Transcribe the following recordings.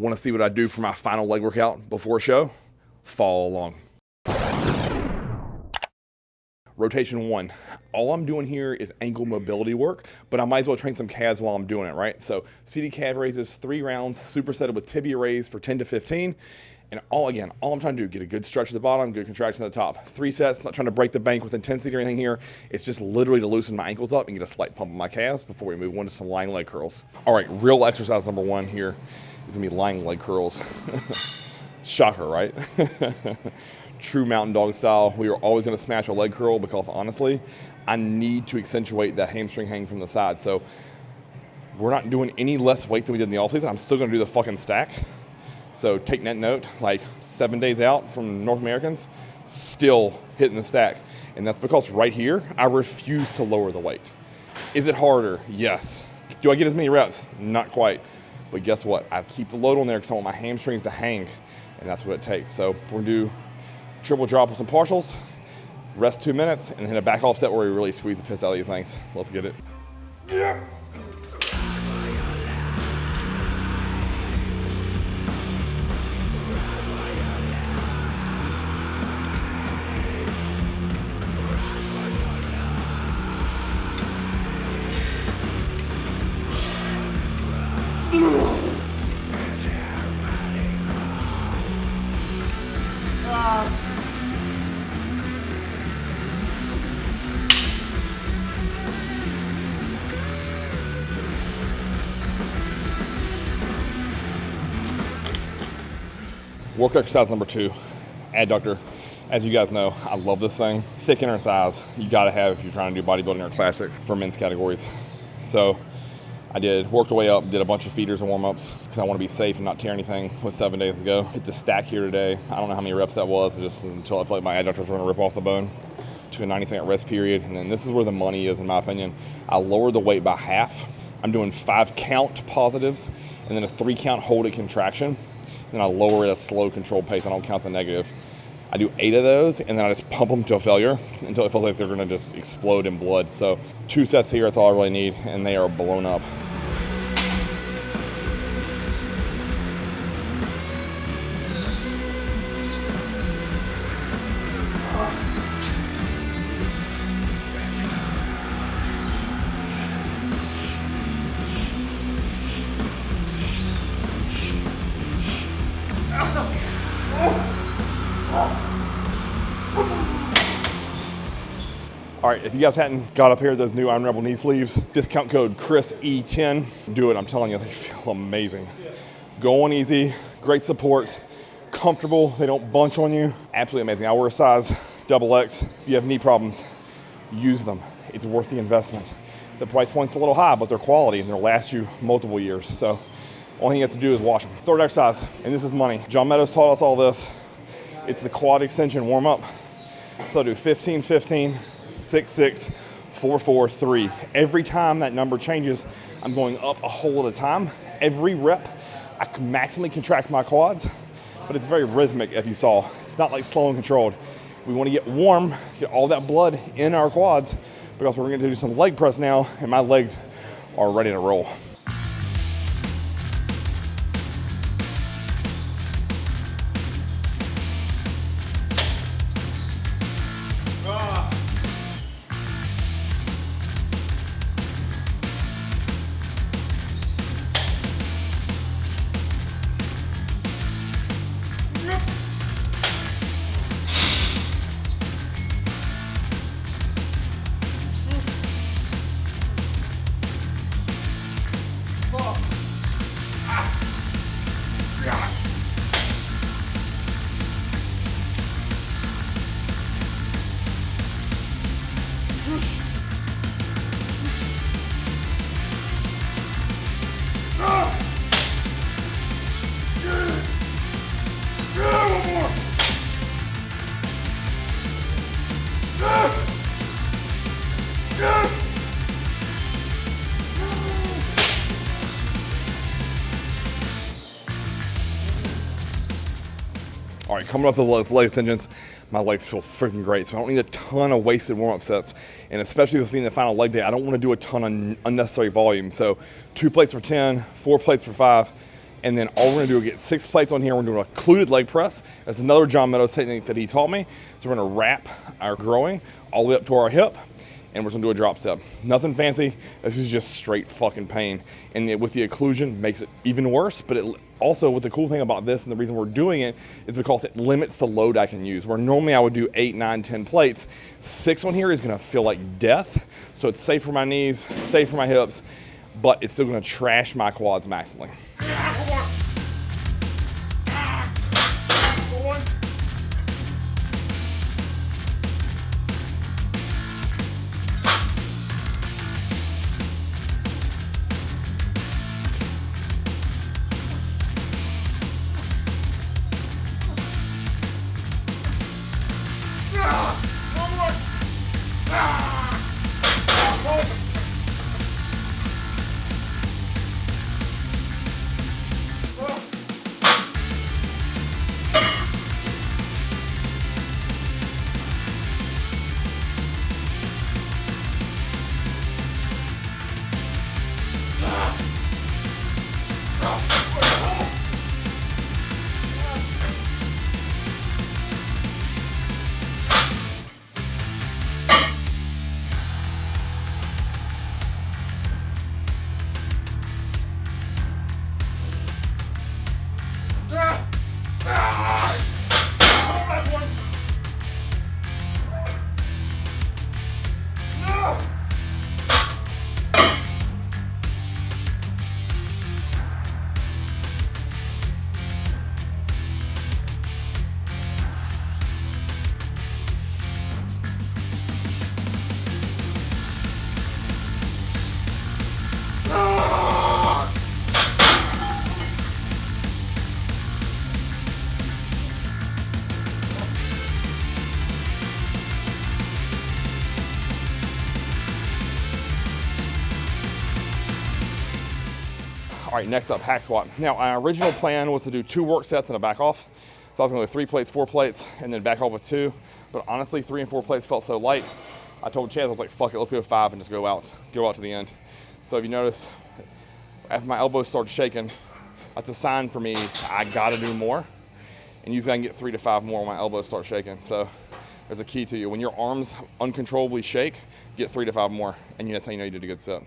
Want to see what I do for my final leg workout before a show? Follow along. Rotation 1. All I'm doing here is ankle mobility work, but I might as well train some calves while I'm doing it, right? So seated calf raises, 3 rounds, supersetted with tibia raise for 10 to 15. And all I'm trying to do, get a good stretch at the bottom, good contraction at the top. 3 sets, not trying to break the bank with intensity or anything here. It's just literally to loosen my ankles up and get a slight pump on my calves before we move on to some lying leg curls. All right, real exercise number 1 here is gonna be lying leg curls. Shocker, right? True mountain dog style. We are always gonna smash a leg curl because honestly, I need to accentuate that hamstring hang from the side. So we're not doing any less weight than we did in the offseason. I'm still gonna do the fucking stack. So take that note, like 7 days out from North Americans, still hitting the stack. And that's because right here, I refuse to lower the weight. Is it harder? Yes. Do I get as many reps? Not quite. But guess what? I keep the load on there because I want my hamstrings to hang, and that's what it takes. So we're gonna do triple drop with some partials, rest 2 minutes, and then hit a back offset where we really squeeze the piss out of these things. Let's get it. Yeah. Work exercise number 2, adductor. As you guys know, I love this thing. Thick inner thighs, you gotta have if you're trying to do bodybuilding or classic for men's categories. So I worked my way up, did a bunch of feeders and warm-ups because I want to be safe and not tear anything with 7 days ago. Hit the stack here today. I don't know how many reps that was, just until I felt like my adductors were gonna rip off the bone. Took a 90-second rest period, and then this is where the money is in my opinion. I lowered the weight by half. I'm doing 5 count positives and then a 3 count hold at contraction. Then I lower it at a slow controlled pace. I don't count the negative. I do 8 of those, and then I just pump them to a failure until it feels like they're gonna just explode in blood. So 2 sets here, that's all I really need, and they are blown up. All right, if you guys hadn't got up here those new Iron Rebel knee sleeves, discount code CHRISE10, do it. I'm telling you, they feel amazing. Going easy, great support, comfortable, they don't bunch on you. Absolutely amazing. I wear a size XX. If you have knee problems, use them. It's worth the investment. The price point's a little high, but they're quality and they'll last you multiple years. So only thing you have to do is wash them. Third exercise, and this is money. John Meadows taught us all this. It's the quad extension warm up. So I do 15, 15, 6, 6, 4, 4, 3. Every time that number changes, I'm going up a hole at a time. Every rep, I can maximally contract my quads, but it's very rhythmic, if you saw. It's not like slow and controlled. We want to get warm, get all that blood in our quads, because we're going to do some leg press now, and my legs are ready to roll. All right, coming up to the leg extensions, my legs feel freaking great, so I don't need a ton of wasted warm-up sets, and especially this being the final leg day, I don't want to do a ton of unnecessary volume. So 2 plates for 10, 4 plates for 5, And then all we're gonna do is get 6 plates on here. We're doing a occluded leg press. That's another John Meadows technique that he taught me. So we're gonna wrap our groin all the way up to our hip, and we're just gonna do a drop step. Nothing fancy, this is just straight fucking pain. And with the occlusion, makes it even worse, but it also, what the cool thing about this and the reason we're doing it is because it limits the load I can use. Where normally I would do 8, 9, 10 plates, 6 on here is gonna feel like death. So it's safe for my knees, safe for my hips, but it's still gonna trash my quads maximally. All right, next up, hack squat. Now, our original plan was to do 2 work sets and a back off. So I was gonna do 3 plates, 4 plates, and then back off with 2. But honestly, 3 and 4 plates felt so light. I told Chaz, I was like, fuck it, let's go 5 and just go out to the end. So if you notice, after my elbows started shaking, that's a sign for me, I gotta do more. And usually I can get 3 to 5 more when my elbows start shaking. So there's a key to you. When your arms uncontrollably shake, get 3 to 5 more, and that's how you know you did a good set.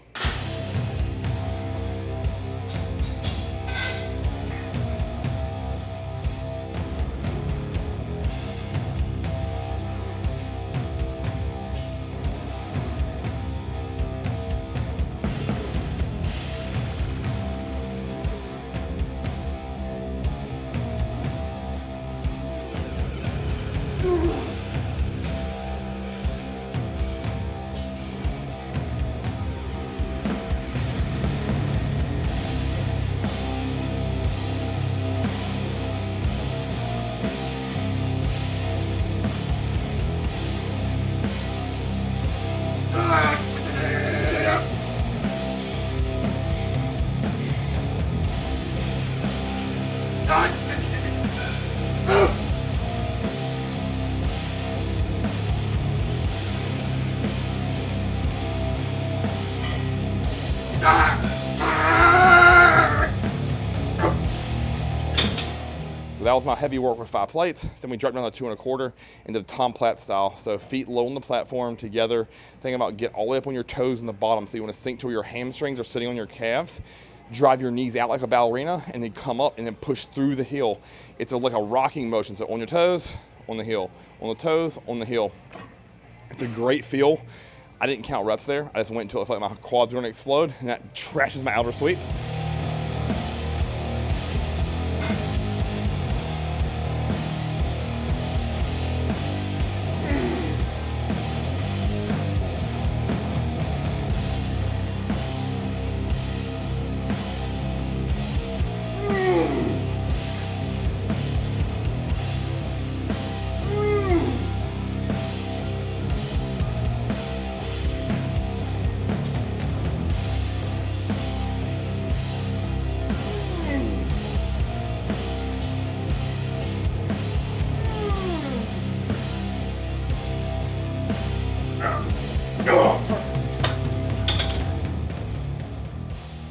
So that was my heavy work with 5 plates. Then we dropped down to 2 1/4 into the Tom Platt style. So feet low on the platform together. Think about get all the way up on your toes in the bottom. So you want to sink to where your hamstrings are sitting on your calves. Drive your knees out like a ballerina and then come up and then push through the heel. It's like a rocking motion. So on your toes, on the heel, on the toes, on the heel. It's a great feel. I didn't count reps there. I just went until I felt like my quads were gonna explode, and that trashes my outer sweep.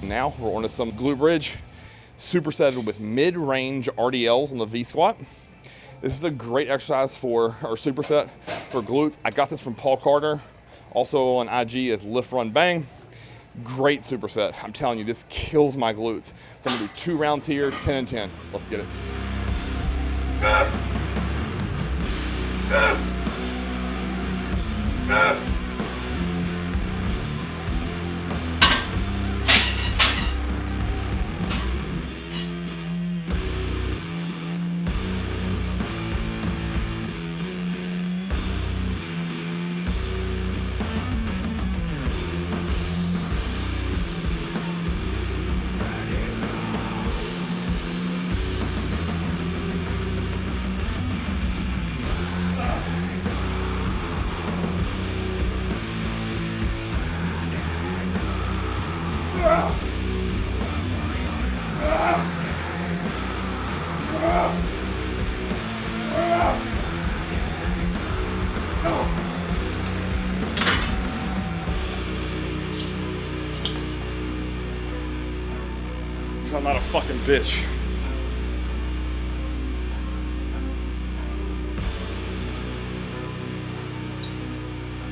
Now we're on to some glute bridge. supersetted with mid-range RDLs on the V squat. This is a great exercise for, or superset for glutes. I got this from Paul Carter, also on IG as Lift Run Bang. Great superset. I'm telling you, this kills my glutes. So I'm gonna do 2 rounds here, 10 and 10. Let's get it. I'm not a fucking bitch.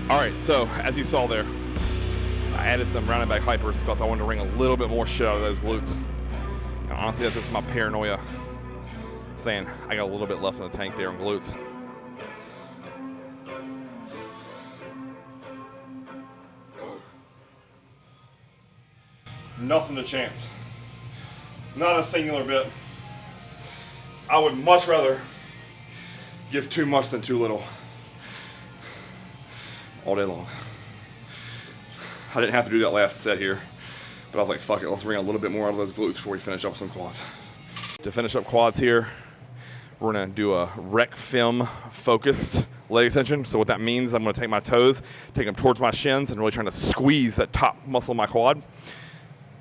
All right, so as you saw there, I added some rounded back hypers because I wanted to wring a little bit more shit out of those glutes. And honestly, that's just my paranoia saying I got a little bit left in the tank there on glutes. Nothing to chance. Not a singular bit. I would much rather give too much than too little all day long. I didn't have to do that last set here, but I was like, fuck it, let's bring a little bit more out of those glutes before we finish up some quads. To finish up quads here, we're gonna do a rec film focused leg extension. So what that means, I'm gonna take my toes, take them towards my shins, and really trying to squeeze that top muscle of my quad.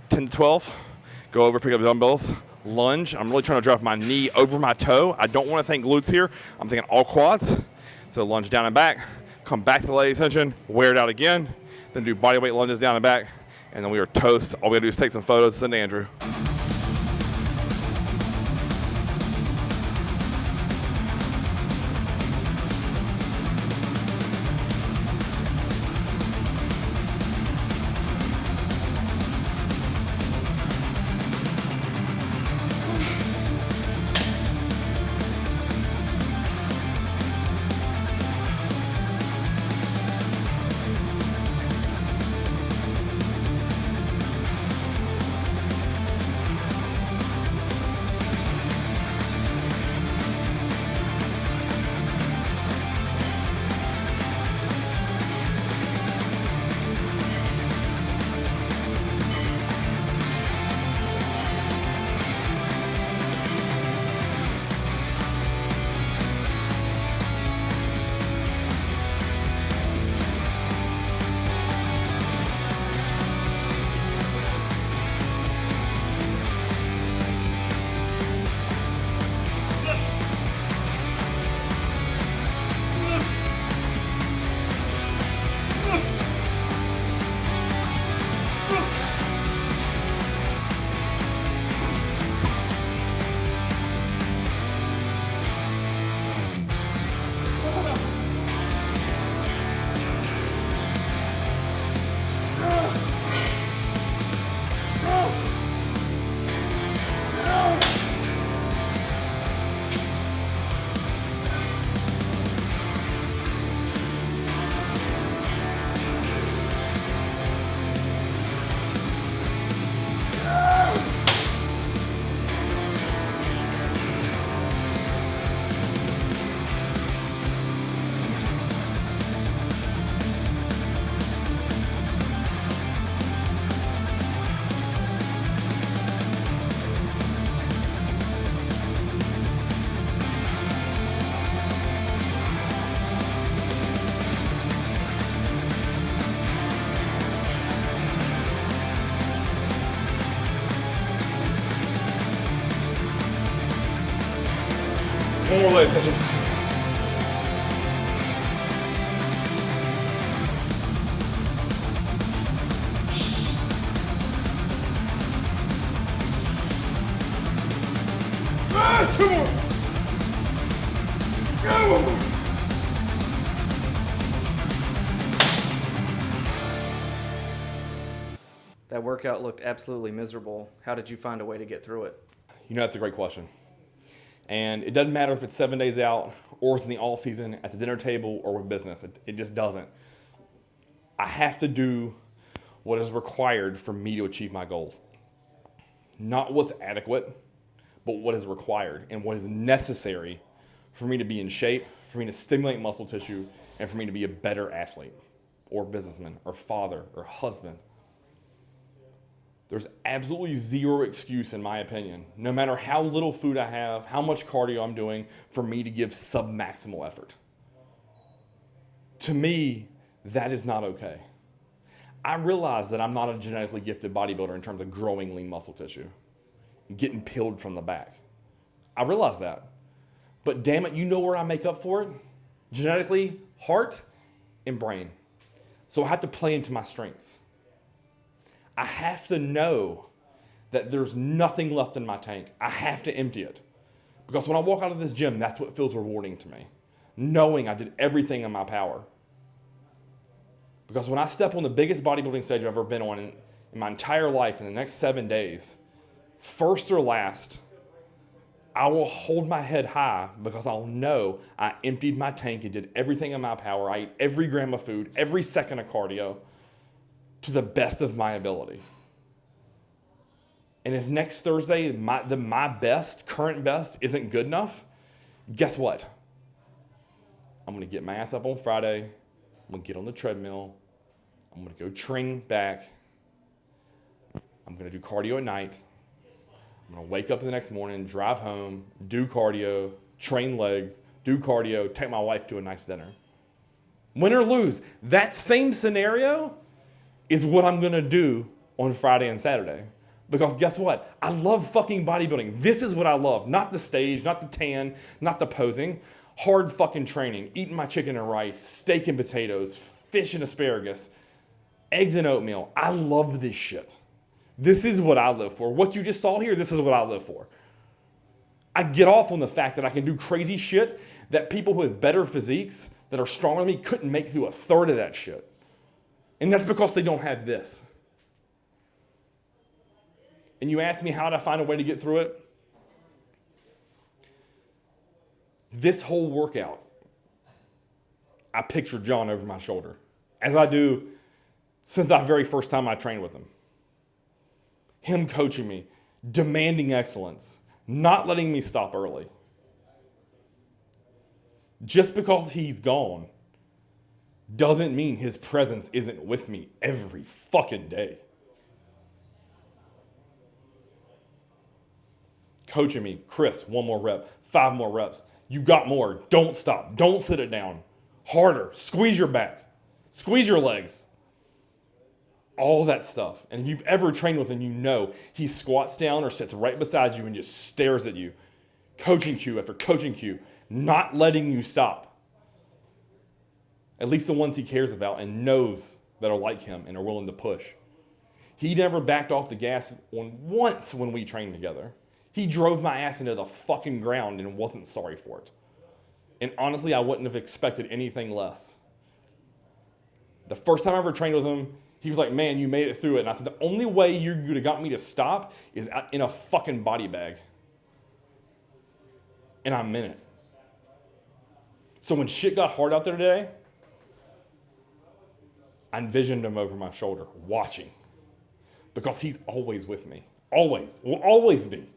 10 to 12. Go over, pick up dumbbells, lunge. I'm really trying to drive my knee over my toe. I don't want to think glutes here. I'm thinking all quads. So lunge down and back, come back to the leg extension, wear it out again, then do body weight lunges down and back, and then we are toast. All we gotta do is take some photos, send to Andrew. One more leg extension. 2 more. Go. That workout looked absolutely miserable. How did you find a way to get through it? You know, that's a great question. And it doesn't matter if it's 7 days out or it's in the off season, at the dinner table, or with business. It just doesn't. I have to do what is required for me to achieve my goals. Not what's adequate, but what is required and what is necessary for me to be in shape, for me to stimulate muscle tissue, and for me to be a better athlete or businessman or father or husband. There's absolutely zero excuse, in my opinion, no matter how little food I have, how much cardio I'm doing, for me to give sub-maximal effort. To me, that is not okay. I realize that I'm not a genetically gifted bodybuilder in terms of growing lean muscle tissue, getting peeled from the back. I realize that. But damn it, you know where I make up for it? Genetically, heart and brain. So I have to play into my strengths. I have to know that there's nothing left in my tank. I have to empty it. Because when I walk out of this gym, that's what feels rewarding to me. Knowing I did everything in my power. Because when I step on the biggest bodybuilding stage I've ever been on in my entire life in the next 7 days, first or last, I will hold my head high because I'll know I emptied my tank and did everything in my power. I ate every gram of food, every second of cardio, to the best of my ability. And if next Thursday my best, current best, isn't good enough, guess what? I'm going to get my ass up on Friday. I'm going to get on the treadmill. I'm going to go train back. I'm going to do cardio at night. I'm going to wake up the next morning, drive home, do cardio, train legs, do cardio, take my wife to a nice dinner. Win or lose, that same scenario is what I'm going to do on Friday and Saturday. Because guess what? I love fucking bodybuilding. This is what I love. Not the stage, not the tan, not the posing. Hard fucking training. Eating my chicken and rice, steak and potatoes, fish and asparagus, eggs and oatmeal. I love this shit. This is what I live for. What you just saw here, this is what I live for. I get off on the fact that I can do crazy shit that people with better physiques that are stronger than me couldn't make through a third of that shit. And that's because they don't have this. And you ask me how did I find a way to get through it? This whole workout, I pictured John over my shoulder, as I do since the very first time I trained with him. Him coaching me, demanding excellence, not letting me stop early. Just because he's gone doesn't mean his presence isn't with me every fucking day. Coaching me, Chris, 1 more rep, 5 more reps. You got more. Don't stop. Don't sit it down. Harder. Squeeze your back. Squeeze your legs. All that stuff. And if you've ever trained with him, you know he squats down or sits right beside you and just stares at you. Coaching cue after coaching cue. Not letting you stop. At least the ones he cares about and knows that are like him and are willing to push. He never backed off the gas once when we trained together. He drove my ass into the fucking ground and wasn't sorry for it. And honestly, I wouldn't have expected anything less. The first time I ever trained with him, he was like, man, you made it through it. And I said, the only way you would have got me to stop is in a fucking body bag. And I meant it. So when shit got hard out there today, I envisioned him over my shoulder, watching. Because he's always with me. Always. Will always be.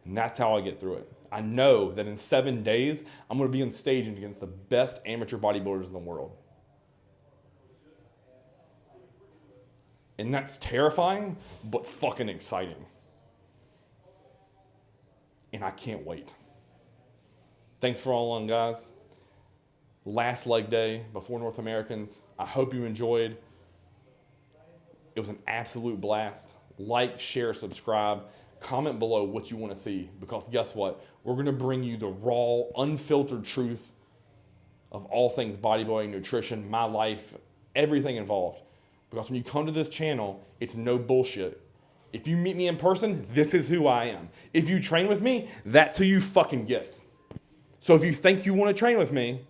And that's how I get through it. I know that in 7 days, I'm going to be on stage against the best amateur bodybuilders in the world. And that's terrifying, but fucking exciting. And I can't wait. Thanks for all along, guys. Last leg day before North Americans. I hope you enjoyed. It was an absolute blast. Like, share, subscribe. Comment below what you want to see, because guess what? We're going to bring you the raw, unfiltered truth of all things bodybuilding, nutrition, my life, everything involved. Because when you come to this channel, it's no bullshit. If you meet me in person, this is who I am. If you train with me, that's who you fucking get. So if you think you want to train with me,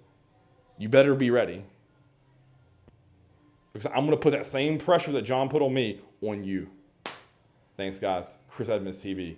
you better be ready. Because I'm going to put that same pressure that John put on me on you. Thanks, guys. Chris Edmonds TV.